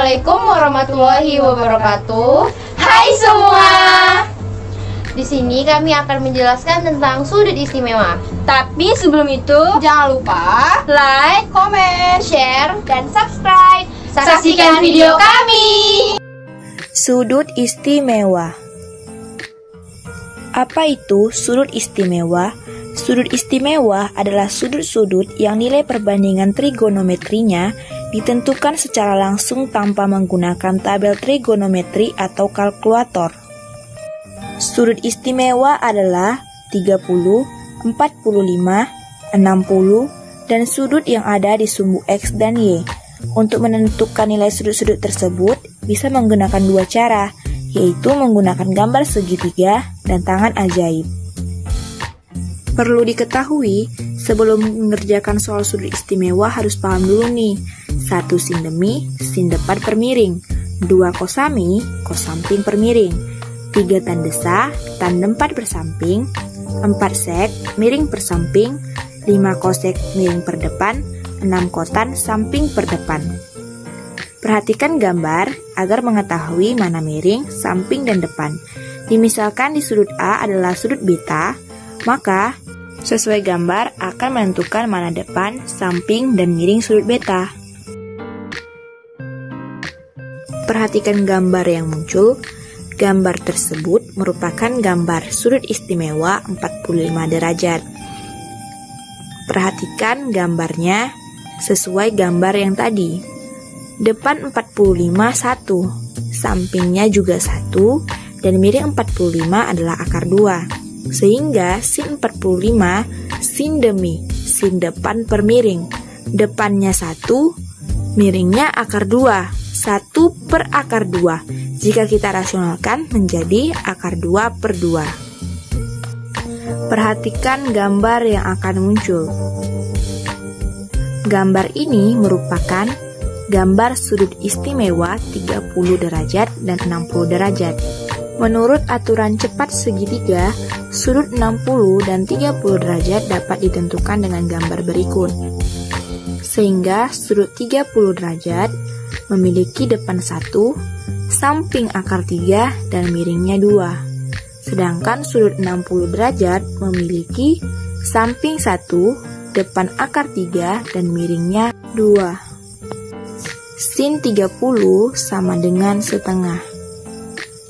Assalamualaikum warahmatullahi wabarakatuh. Hai semua. Di sini kami akan menjelaskan tentang sudut istimewa. Tapi sebelum itu, Jangan lupa like, comment, share dan subscribe. Saksikan video kami. Sudut istimewa. Apa itu sudut istimewa? Sudut istimewa adalah sudut-sudut yang nilai perbandingan trigonometrinya ditentukan secara langsung tanpa menggunakan tabel trigonometri atau kalkulator. Sudut istimewa adalah 30, 45, 60, dan sudut yang ada di sumbu X dan Y. Untuk menentukan nilai sudut-sudut tersebut bisa menggunakan dua cara, yaitu menggunakan gambar segitiga dan tangan ajaib. Perlu diketahui, sebelum mengerjakan soal sudut istimewa harus paham dulu nih. 1 sin demi, sin depan per miring. 2 kosami, kos samping per miring. 3 tandesa, tan depan per samping. 4 sek, miring per samping. 5 kosek, miring per depan. 6 kotan, samping per depan. Perhatikan gambar agar mengetahui mana miring, samping, dan depan. Dimisalkan di sudut A adalah sudut beta, maka sesuai gambar akan menentukan mana depan, samping, dan miring sudut beta. Perhatikan gambar yang muncul. Gambar tersebut merupakan gambar sudut istimewa 45 derajat. Perhatikan gambarnya sesuai gambar yang tadi. Depan 45 1, sampingnya juga 1, dan miring 45 adalah akar 2. Sehingga sin 45, sin demi, sin depan per miring. Depannya 1, miringnya akar 2, 1 per akar 2. Jika kita rasionalkan menjadi akar 2 per 2. Perhatikan gambar yang akan muncul. Gambar ini merupakan gambar sudut istimewa 30 derajat dan 60 derajat. Menurut aturan cepat segitiga, sudut 60 dan 30 derajat dapat ditentukan dengan gambar berikut. Sehingga sudut 30 derajat memiliki depan 1, samping akar 3, dan miringnya 2. Sedangkan sudut 60 derajat memiliki samping 1, depan akar 3, dan miringnya 2. Sin 30 sama dengan setengah.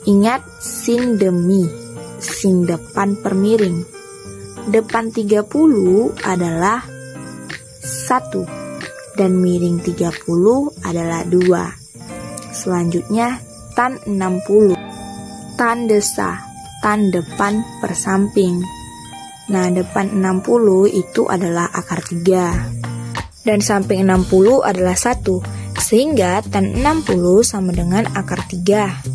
Ingat sin demi, sin depan per miring. Depan 30 adalah 1 dan miring 30 adalah 2. Selanjutnya tan 60. Tan desa, tan depan per samping. Nah, depan 60 itu adalah akar 3. Dan samping 60 adalah 1. Sehingga tan 60 sama dengan akar 3.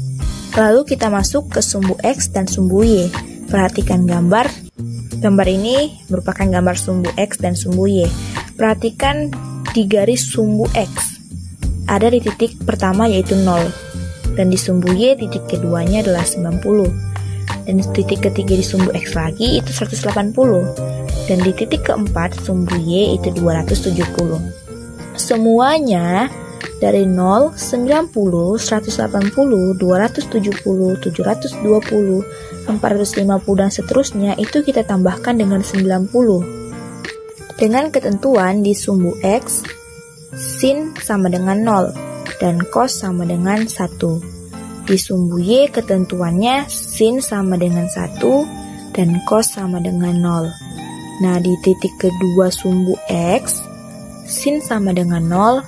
Lalu kita masuk ke sumbu X dan sumbu Y. Perhatikan gambar. Gambar ini merupakan gambar sumbu X dan sumbu Y. Perhatikan di garis sumbu X. Ada di titik pertama yaitu 0. Dan di sumbu Y titik keduanya adalah 90. Dan di titik ketiga di sumbu X lagi itu 180. Dan di titik keempat sumbu Y itu 270. Semuanya dari 0, 90, 180, 270, 720, 450, dan seterusnya itu kita tambahkan dengan 90. Dengan ketentuan di sumbu X, sin sama dengan 0, dan cos sama dengan 1. Di sumbu Y ketentuannya sin sama dengan 1, dan cos sama dengan 0. Nah, di titik kedua sumbu X, sin sama dengan 0,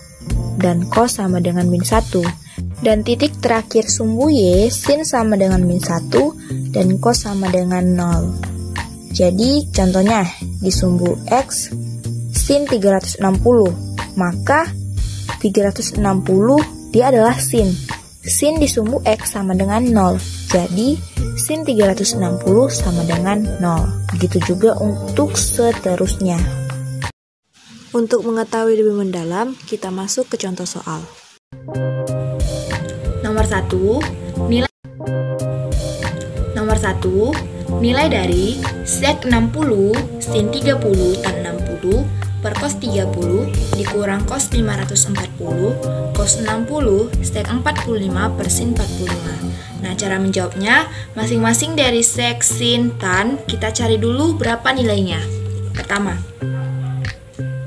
dan cos sama dengan min 1. Dan titik terakhir sumbu Y, sin sama dengan min 1, dan cos sama dengan 0. Jadi, contohnya, di sumbu X, sin 360, maka 360 dia adalah sin. Sin di sumbu X sama dengan 0. Jadi, sin 360 sama dengan 0. Begitu juga untuk seterusnya. Untuk mengetahui lebih mendalam, kita masuk ke contoh soal. Nomor 1, nilai dari sek 60, sin 30, tan 60 per cos 30 dikurang cos 540 cos 60 sek 45 per sin 45. Nah, cara menjawabnya masing-masing dari sek, sin, tan kita cari dulu berapa nilainya. Pertama,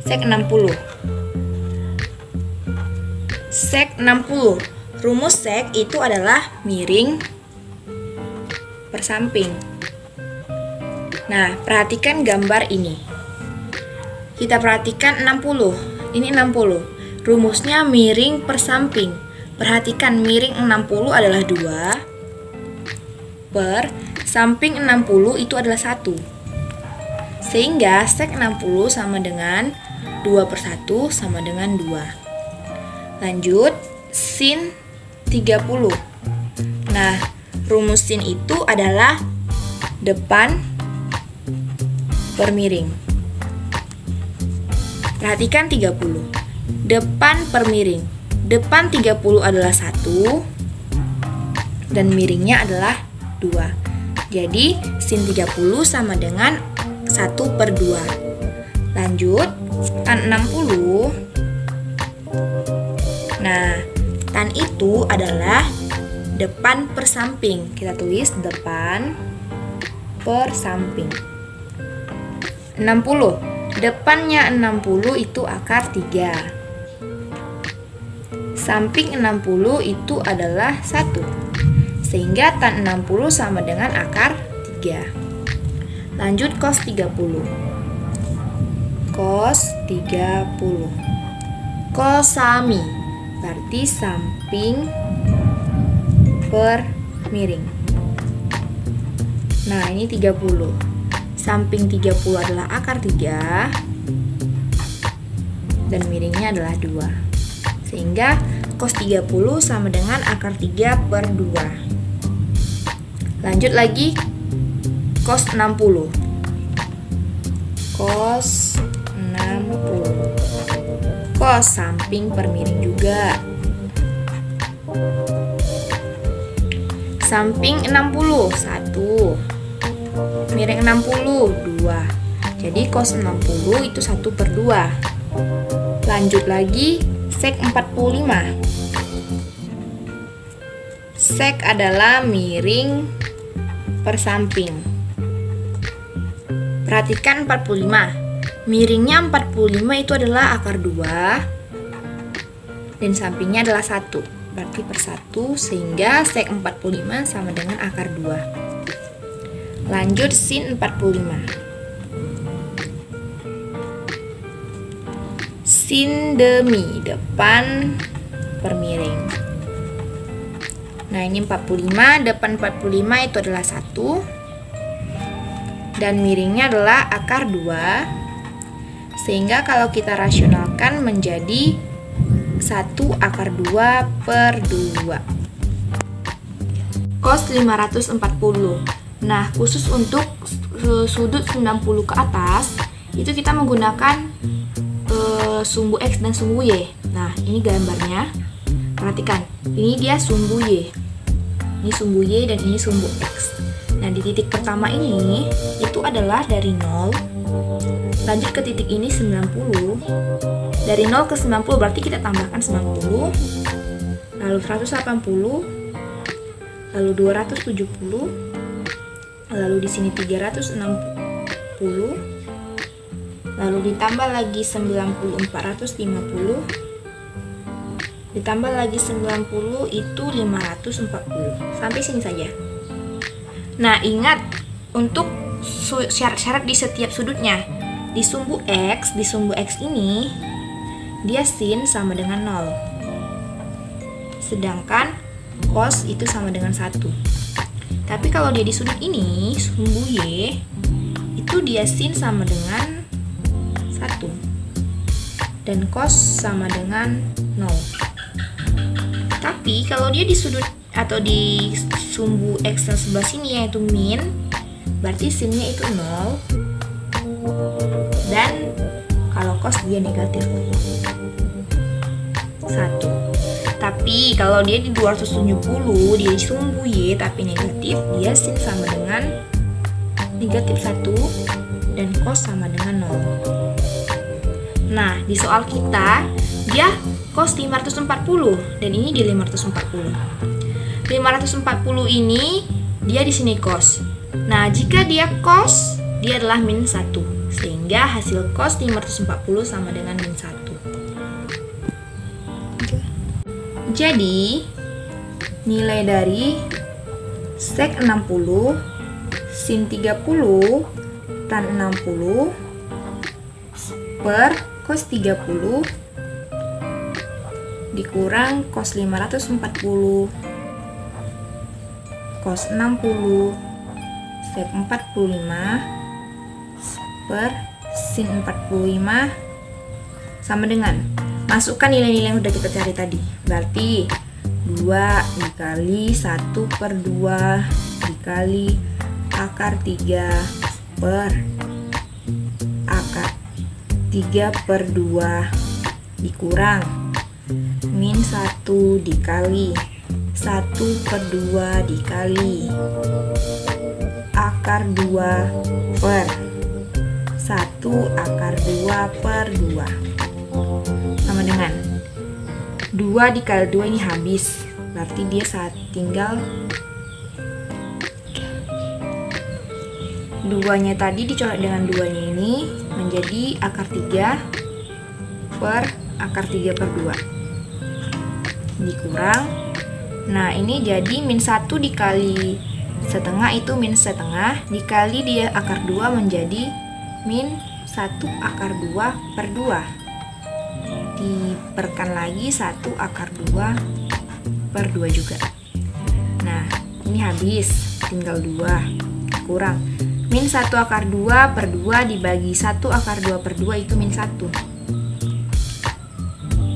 sek 60. Sek 60. Rumus sek itu adalah miring per samping. Nah, perhatikan gambar ini. Kita perhatikan 60. Ini 60. Rumusnya miring per samping. Perhatikan miring 60 adalah 2 per samping 60 itu adalah 1. Sehingga sek 60 sama dengan 2 per 1 sama dengan 2. Lanjut, sin 30. Nah, rumus sin itu adalah depan per miring. Perhatikan 30. Depan per miring. Depan 30 adalah 1 dan miringnya adalah 2. Jadi sin 30 sama dengan 1 per 2. Lanjut, tan 60. Nah, tan itu adalah depan per samping. Kita tulis depan per samping. 60. Depannya 60 itu akar 3. Samping 60 itu adalah 1. Sehingga tan 60 sama dengan akar 3. Lanjut cos 30. Cos 30. Kosami. Berarti samping per miring. Nah, ini 30. Samping 30 adalah akar 3 dan miringnya adalah 2. Sehingga cos 30 sama dengan akar 3 per 2. Lanjut lagi cos 60. Cos 60. Cos samping per miring juga. Samping 60, 1. Miring 60, 2. Jadi cos 60 itu 1 per 2. Lanjut lagi, sek 45. Sek adalah miring per samping. Perhatikan 45. Miringnya 45 itu adalah akar 2 dan sampingnya adalah 1. Berarti per 1, sehingga sek 45 sama dengan akar 2. Lanjut sin 45. Sin demi, depan per miring. Nah, ini 45, depan 45 itu adalah 1 dan miringnya adalah akar 2. Sehingga kalau kita rasionalkan menjadi 1 akar 2 per 2. Cos 540. Nah, khusus untuk sudut 90 ke atas, itu kita menggunakan sumbu X dan sumbu Y. Nah, ini gambarnya. Perhatikan, ini dia sumbu Y. Ini sumbu Y dan ini sumbu X. Nah, di titik pertama ini, itu adalah dari 0. Lanjut ke titik ini 90. Dari 0 ke 90 berarti kita tambahkan 90. Lalu 180. Lalu 270. Lalu di sini 360, lalu ditambah lagi 90, 450, ditambah lagi 90 itu 540. Sampai sini saja. Nah, ingat untuk syarat-syarat di setiap sudutnya. Di sumbu X ini dia sin sama dengan 0. Sedangkan cos itu sama dengan 1. Tapi kalau dia di sudut ini, sumbu Y, itu dia sin sama dengan 1. Dan cos sama dengan 0. Tapi kalau dia di sudut atau di sumbu X yang sebelah sini yaitu min, berarti sinnya itu 0. Dan kalau cos dia negatif 1. Tapi kalau dia di 270, dia di sumbu Y tapi negatif, dia sin sama dengan negatif 1 dan cos sama dengan 0. Nah, di soal kita dia cos 540 dan ini di 540. 540 ini dia di sini cos. Nah, jika dia cos, dia adalah min 1. Sehingga hasil cos 540 sama dengan min 1. Jadi, nilai dari sek 60 sin 30 tan 60 per cos 30 dikurang cos 540 cos 60 sek 45 per sin 45 sama dengan, masukkan nilai-nilai yang sudah kita cari tadi. Berarti 2 dikali 1 per 2 dikali akar 3 per akar 3 per 2 dikurang min 1 dikali 1 per 2 dikali akar 2 per 1 akar 2 per 2 sama dengan 2 dikali 2 ini habis, berarti dia tinggal 2-nya tadi dicoret dengan 2-nya ini menjadi akar 3 per akar 3 per 2 dikurang. Nah, ini jadi min 1 dikali setengah itu min setengah dikali dia akar 2 menjadi min 1 akar 2 per 2 diperkan lagi 1 akar 2 per 2 juga. Nah, ini habis, tinggal 2 kurang min 1 akar 2 per 2 dibagi 1 akar 2 per 2 itu min 1.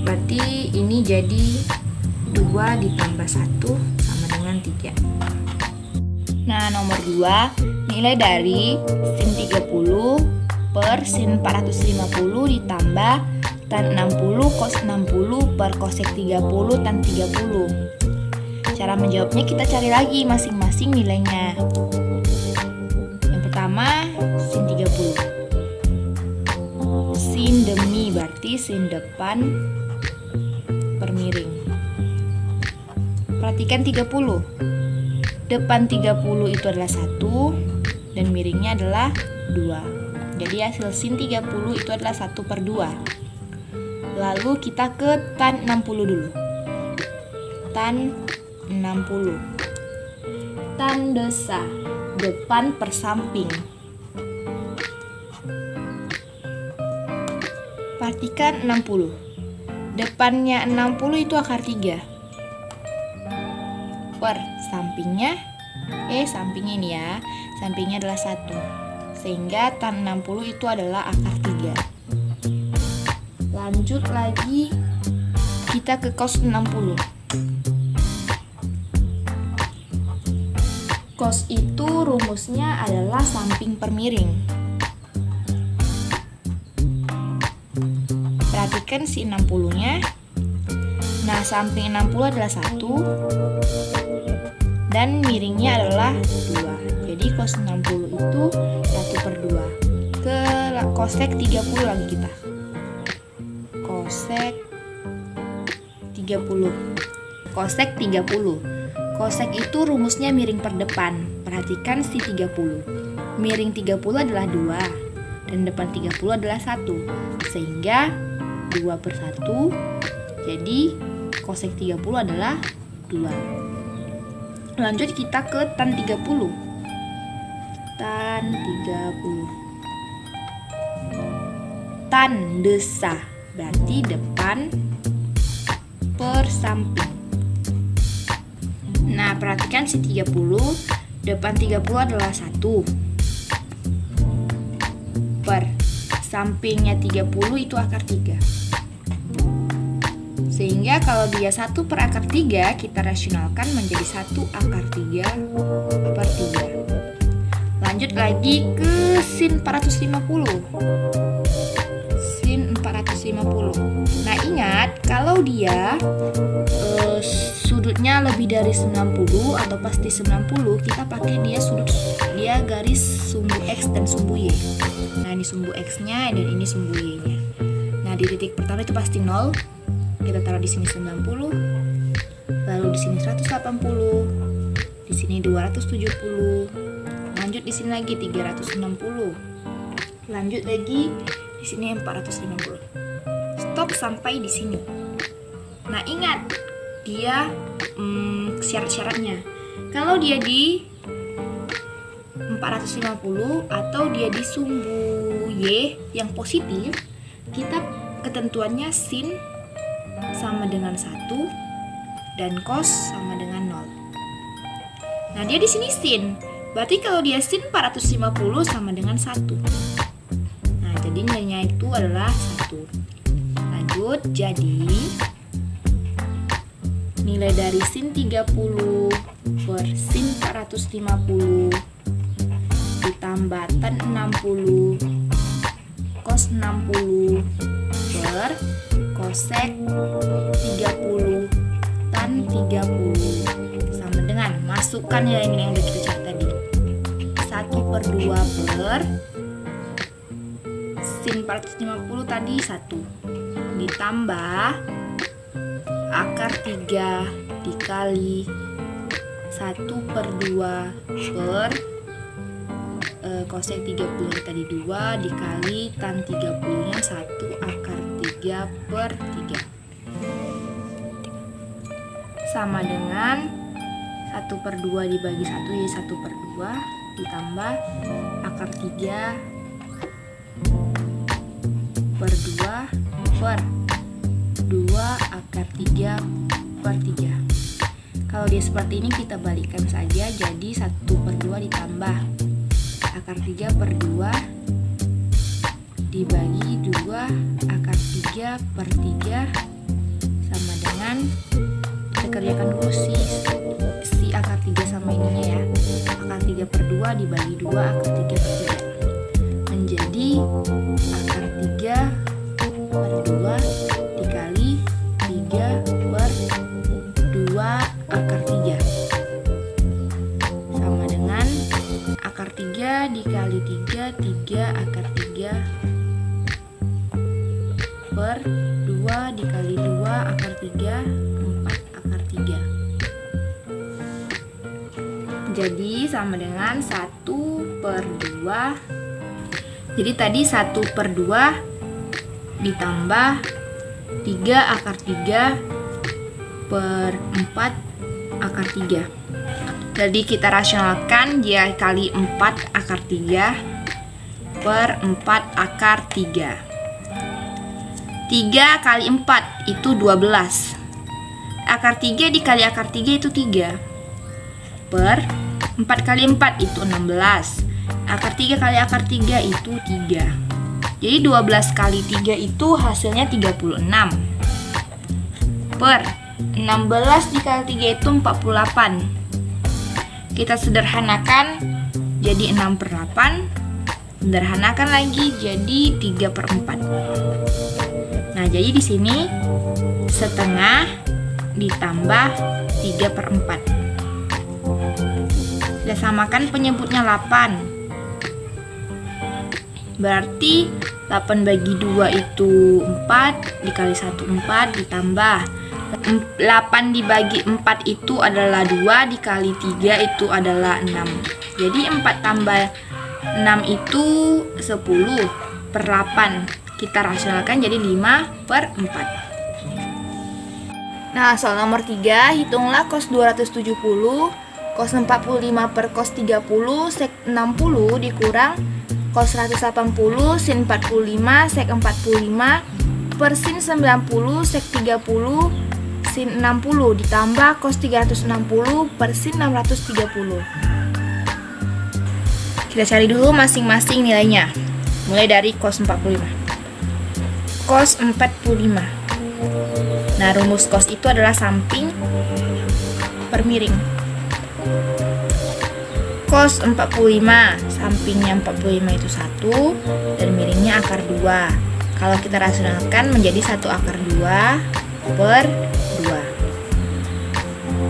Berarti ini jadi 2 ditambah 1 sama dengan 3. Nah, nomor 2, nilai dari sin 30 per sin 450 ditambah tan 60 cos 60 per cosec 30 tan 30. Cara menjawabnya kita cari lagi masing-masing nilainya. Yang pertama, sin 30. Sin demi berarti sin depan per miring. Perhatikan 30. Depan 30 itu adalah 1 dan miringnya adalah 2. Jadi hasil sin 30 itu adalah 1 per 2. Lalu kita ke tan 60 dulu. Tan 60. Tan desa, depan per samping. Perhatikan 60. Depannya 60 itu akar 3. Per sampingnya, sampingnya ini ya. Sampingnya adalah 1. Sehingga tan 60 itu adalah akar 3. Lanjut lagi kita ke cos 60. Cos itu rumusnya adalah samping per miring. Perhatikan si 60-nya. Nah, samping 60 adalah 1 dan miringnya adalah 2. Jadi cos 60 itu 1 per 2. Ke cosec 30 lagi kita. Cosec 30. Cosec 30. Cosec itu rumusnya miring per depan. Perhatikan si 30. Miring 30 adalah 2 dan depan 30 adalah 1. Sehingga 2 per 1. Jadi cosec 30 adalah 2. Lanjut kita ke tan 30. Tan 30. Tan desa berarti depan per samping. Nah, perhatikan si 30, depan 30 adalah 1 per sampingnya 30 itu akar 3. Sehingga kalau dia 1 per akar 3, kita rasionalkan menjadi 1 akar 3 per 3. Lanjut lagi ke sin 450. Sin 450. Nah, ingat kalau dia sudutnya lebih dari 90 atau pasti 90, kita pakai dia garis sumbu X dan sumbu Y. Nah, ini sumbu X-nya dan ini sumbu Y-nya. Nah, Nah, di titik pertama itu pasti 0. Kita taruh di sini 90. Lalu di sini 180. Di sini 270. Lanjut di sini lagi 360. Lanjut lagi di sini 450. Stop sampai di sini. Nah, ingat dia syarat-syaratnya. Kalau dia di 450 atau dia di sumbu Y yang positif, kita ketentuannya sin sama dengan 1 dan cos sama dengan 0. Nah, dia di sini sin. Berarti kalau dia sin 450 sama dengan 1. Nah, jadi nilainya itu adalah 1. Lanjut, jadi nilai dari sin 30 per sin 450 ditambah tan 60 cos 60 per cosek 30 tan 30 sama dengan, masukkan nilai-nilai yang udah kita cari tadi, 1/2 per sin 450 tadi 1 ditambah akar 3 dikali 1/2 per cosek 30 tadi 2 dikali tan 30 nya 1 akar 3/3 sama dengan 1/2 dibagi 1 jadi 1/2 ditambah akar 3/2 per 2 akar 3/3. Kalau dia seperti ini kita balikkan saja, jadi 1/2 ditambah akar 3/2 dibagi 2 akar 3/3 sama dengan, kita kerjakan dulu si akar 3 sama ininya ya. Akar 3/2 dibagi 2 akar 3/3 menjadi akar 3/2 dikali 3/2 akar 3 sama dengan akar 3 dikali 3 akar 3/2 dikali 2 akar 3 4 akar 3. Jadi sama dengan 1/2. Jadi tadi 1/2 ditambah 3 akar 3 per 4 akar 3. Jadi kita rasionalkan, dia kali 4 akar 3 per 4 akar 3. 3 kali 4 itu 12. Akar 3 dikali akar 3 itu 3. Per 4 kali 4 itu 16. Akar 3 kali akar 3 itu 3. Jadi 12 kali 3 itu hasilnya 36. Per 16 dikali 3 itu 48. Kita sederhanakan jadi 6/8. Sederhanakan lagi jadi 3/4. Nah, jadi di sini setengah ditambah 3/4. Kita samakan penyebutnya 8. Berarti 8 bagi 2 itu 4, dikali 1 4, ditambah 8 dibagi 4 itu adalah 2, dikali 3 itu adalah 6. Jadi 4 tambah 6 itu 10 per 8. Kita rasionalkan jadi 5/4. Nah, soal nomor 3, hitunglah cos 270, cos 45 per cos 30 sek 60 dikurang cos 180 sin 45 sek 45 per sin 90 sek 30 sin 60 ditambah cos 360 per sin 630. Kita cari dulu masing-masing nilainya. Mulai dari cos 45. Cos 45. Nah, rumus cos itu adalah samping per miring. Cos 45, sampingnya 45 itu 1 dan miringnya akar 2. Kalau kita rasionalkan menjadi 1 akar 2 per 2.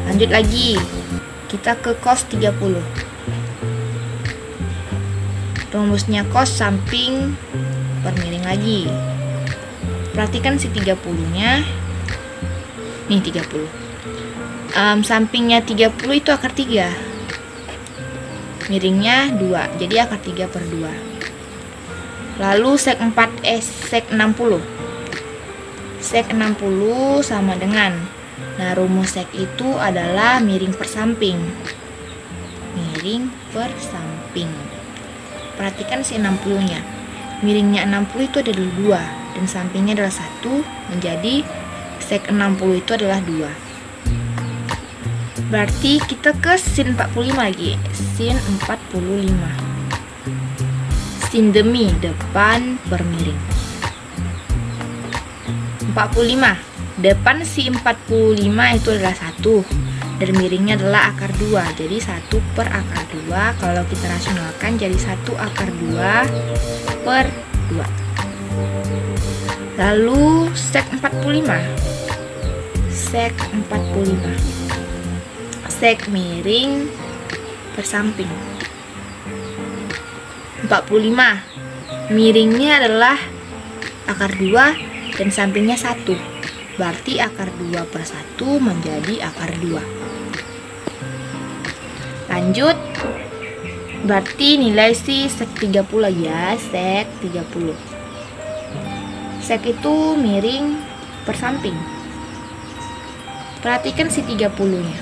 Lanjut lagi, kita ke cos 30. Rumusnya cos samping per miring lagi. Perhatikan si 30-nya. Nih 30. Sampingnya 30 itu akar 3. Miringnya 2. Jadi akar 3/2. Lalu sek 60. Sek 60 sama dengan, nah rumus sek itu adalah miring per samping. Miring per samping. Perhatikan si 60-nya. Miringnya 60 itu adalah 2 dan sampingnya adalah 1, menjadi sek 60 itu adalah 2. Berarti kita ke sin 45 lagi. Sin 45. Sin demi, depan per miring. 45. Depan si 45 itu adalah 1 dan miringnya adalah akar 2. Jadi 1 per akar 2. Kalau kita rasionalkan jadi 1 akar 2 per 2. Lalu sek 45. Sek 45. Sek miring per samping. 45. Miringnya adalah akar 2 dan sampingnya 1. Berarti akar 2 per 1 menjadi akar 2. Lanjut. Berarti nilai si sek 30 lagi ya. Sek 30. Sek itu miring per samping. Perhatikan si 30-nya.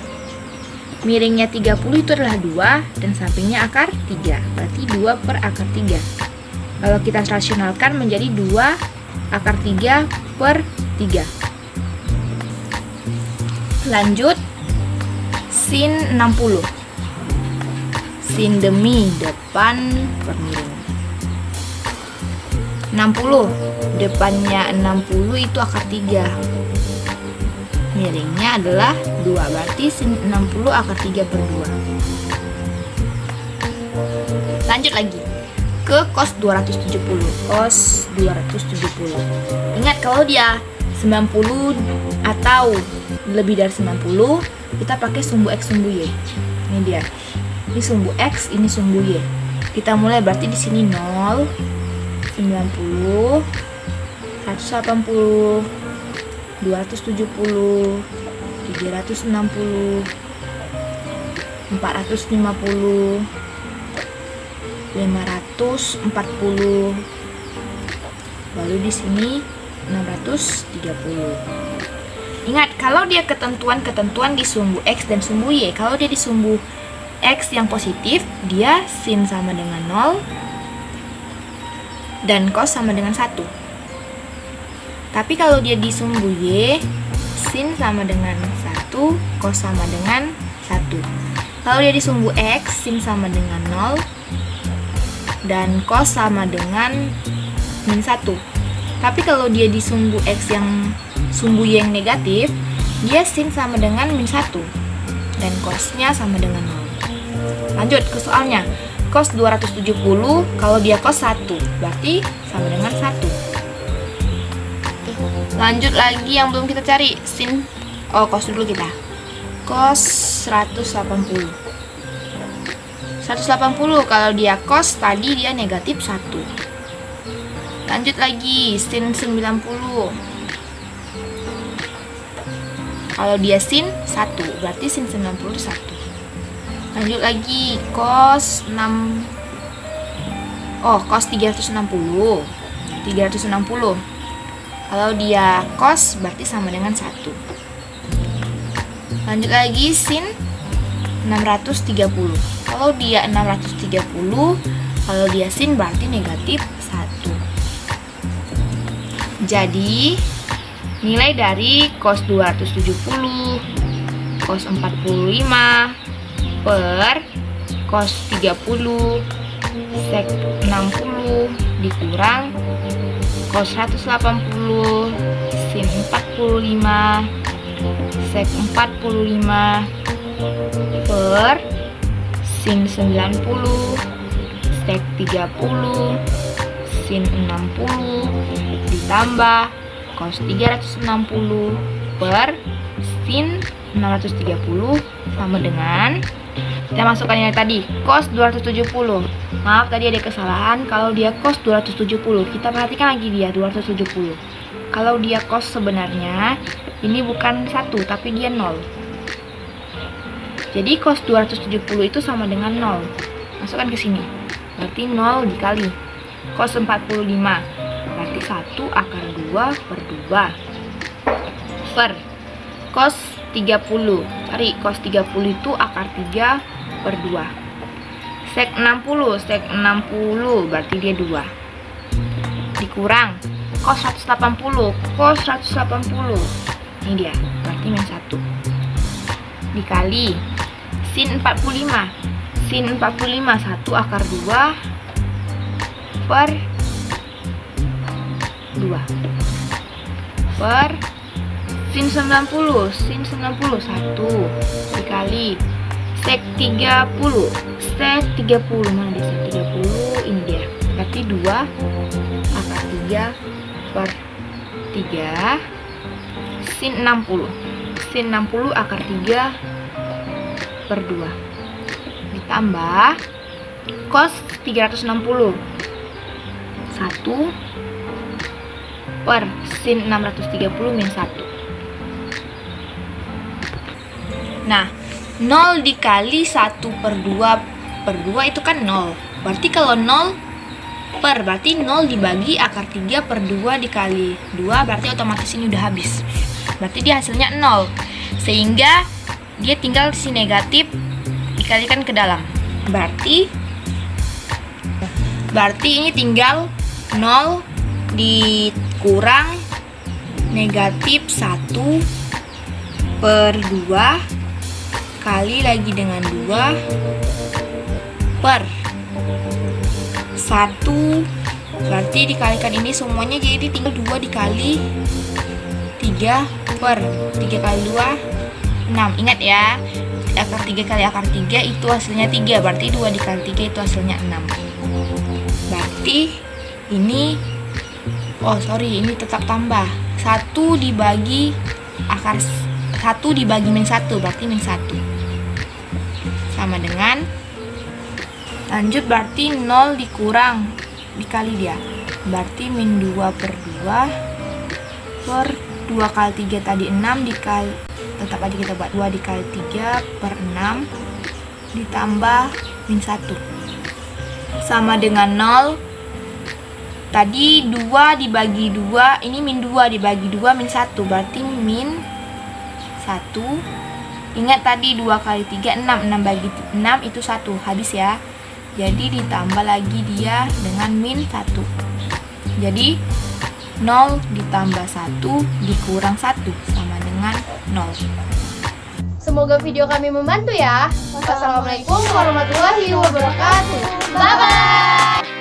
Miringnya 30 itu adalah 2 dan sampingnya akar 3. Berarti 2 per akar 3. Kalau kita rasionalkan menjadi 2 akar 3 per 3. Lanjut. Sin 60. Sin demi, depan per miring. 60. Depannya 60 itu akar 3. Miringnya adalah 2. Berarti sin 60 akar 3 per 2. Lanjut lagi ke cos 270. Cos 270. Ingat kalau dia 90 atau lebih dari 90, kita pakai sumbu X sumbu Y. Ini dia. Ini sumbu X, ini sumbu Y. Kita mulai berarti di sini 0, 90, 180, 270, 360, 450, 540. Lalu di sini 630. Ingat, kalau dia ketentuan di sumbu X dan sumbu Y. Kalau dia di sumbu X yang positif, dia sin sama dengan 0 dan cos sama dengan 1. Tapi kalau dia di sumbu Y, sin sama dengan 1, cos sama dengan 1. Kalau dia di sumbu X, sin sama dengan 0 dan cos sama dengan min 1. Tapi kalau dia di sumbu X yang sumbu Y yang negatif, dia sin sama dengan min 1 dan cosnya sama dengan 0. Lanjut ke soalnya. Cos 270, kalau dia cos 1, berarti sama dengan 1. Lanjut lagi yang belum kita cari, sin. Cos dulu kita. Cos 180. 180 kalau dia cos tadi dia negatif 1. Lanjut lagi, sin 90. Kalau dia sin 1, berarti sin 90 1. Lanjut lagi, cos 6. Cos 360. 360. Kalau dia cos berarti sama dengan 1. Lanjut lagi, sin 630. Kalau dia 630, kalau dia sin berarti negatif 1. Jadi nilai dari cos 270, cos 45 per cos 30 sek 60 dikurang cos 180 sin 45 sek 45 per sin 90 sek 30 sin 60 ditambah cos 360 per sin 630 sama dengan, kita masukkan ini tadi, cos 270. Maaf tadi ada kesalahan, kalau dia cos 270, kita perhatikan lagi dia 270. Kalau dia cos sebenarnya, ini bukan 1, tapi dia 0. Jadi cos 270 itu sama dengan 0. Masukkan ke sini. Berarti 0 dikali cos 45. Berarti 1 akar 2 per 2. Per cos 30. Cari cos 30 itu akar 3 per 2. Sek 60. Sek 60 berarti dia 2. Dikurang cos 180. Cos 180. Ini dia. Berarti min 1. Dikali sin 45. Sin 45 1 akar 2 per 2 per sin 90. Sin 90 1 dikali sek 30. Sek 30 mana dia? Sek 30 ini dia. Berarti 2 akar 3 per 3 sin 60. Sin 60 akar 3 per 2 ditambah cos 360. 1 per sin 630 min 1. Nah, 0 dikali 1 per 2 per 2 itu kan 0. Berarti kalau 0 per, berarti 0 dibagi akar 3 per 2 dikali 2, berarti otomatis ini udah habis. Berarti dia hasilnya 0. Sehingga dia tinggal si negatif dikalikan ke dalam. Berarti ini tinggal 0 dikurang negatif 1 per 2 kali lagi dengan 2 per 1. Berarti dikalikan ini semuanya jadi tinggal 2 dikali 3 per 3 kali 2 6. Ingat ya, akar 3 kali akar 3 itu hasilnya 3. Berarti 2 dikali 3 itu hasilnya 6. Berarti ini ini tetap tambah 1 dibagi akar 1 dibagi min 1, berarti min 1 sama dengan, lanjut berarti 0 dikurang dikali dia, berarti min 2 per 2 per 2 kali 3 tadi 6 dikali, tetap aja kita buat 2 dikali 3 per 6 ditambah min 1 sama dengan 0. Tadi 2 dibagi 2, ini min 2 dibagi 2 min 1, berarti min 1. Ingat tadi 2 kali 3 6, 6 bagi 6 itu 1, habis ya. Jadi ditambah lagi dia dengan min 1. Jadi 0 ditambah 1 dikurang 1 sama dengan 0. Semoga video kami membantu ya. Wassalamualaikum warahmatullahi wabarakatuh. Bye-bye.